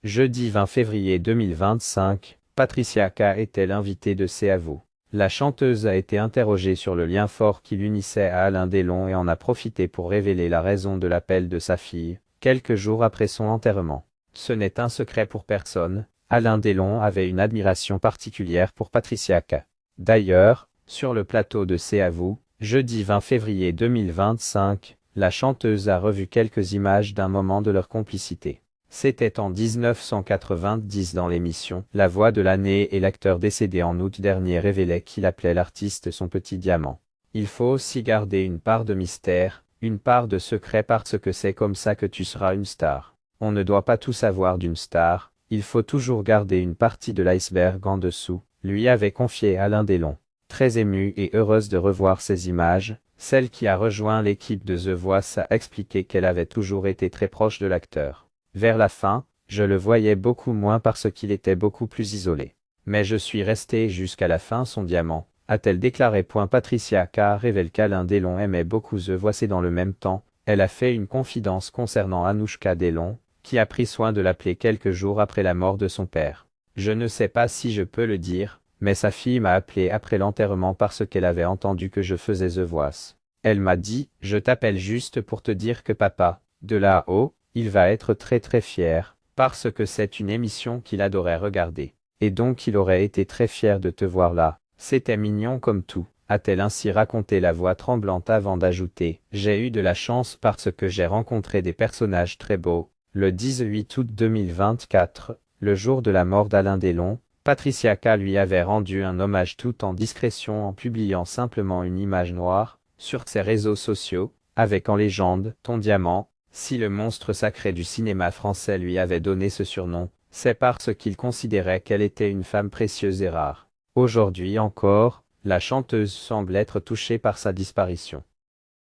Jeudi 20 février 2025, Patricia Kaas était l'invitée de C'est à vous. La chanteuse a été interrogée sur le lien fort qui l'unissait à Alain Delon et en a profité pour révéler la raison de l'appel de sa fille, quelques jours après son enterrement. Ce n'est un secret pour personne, Alain Delon avait une admiration particulière pour Patricia Kaas. D'ailleurs, sur le plateau de C'est à vous, jeudi 20 février 2025, la chanteuse a revu quelques images d'un moment de leur complicité. C'était en 1990 dans l'émission La Voix de l'année et l'acteur décédé en août dernier révélait qu'il appelait l'artiste son petit diamant. Il faut aussi garder une part de mystère, une part de secret parce que c'est comme ça que tu seras une star. On ne doit pas tout savoir d'une star, il faut toujours garder une partie de l'iceberg en dessous, lui avait confié Alain Delon. Très émue et heureuse de revoir ces images, celle qui a rejoint l'équipe de The Voice a expliqué qu'elle avait toujours été très proche de l'acteur. Vers la fin, je le voyais beaucoup moins parce qu'il était beaucoup plus isolé. Mais je suis restée jusqu'à la fin son diamant, a-t-elle déclaré. Patricia Kaas révèle qu'Alain Delon aimait beaucoup The Voice et dans le même temps, elle a fait une confidence concernant Anouchka Delon, qui a pris soin de l'appeler quelques jours après la mort de son père. Je ne sais pas si je peux le dire, mais sa fille m'a appelé après l'enterrement parce qu'elle avait entendu que je faisais The Voice. Elle m'a dit, je t'appelle juste pour te dire que papa, de là-haut, il va être très fier, parce que c'est une émission qu'il adorait regarder. Et donc il aurait été très fier de te voir là. C'était mignon comme tout, a-t-elle ainsi raconté la voix tremblante avant d'ajouter « J'ai eu de la chance parce que j'ai rencontré des personnages très beaux ». Le 18 août 2024, le jour de la mort d'Alain Delon, Patricia Kaas lui avait rendu un hommage tout en discrétion en publiant simplement une image noire, sur ses réseaux sociaux, avec en légende « Ton diamant ». Si le monstre sacré du cinéma français lui avait donné ce surnom, c'est parce qu'il considérait qu'elle était une femme précieuse et rare. Aujourd'hui encore, la chanteuse semble être touchée par sa disparition.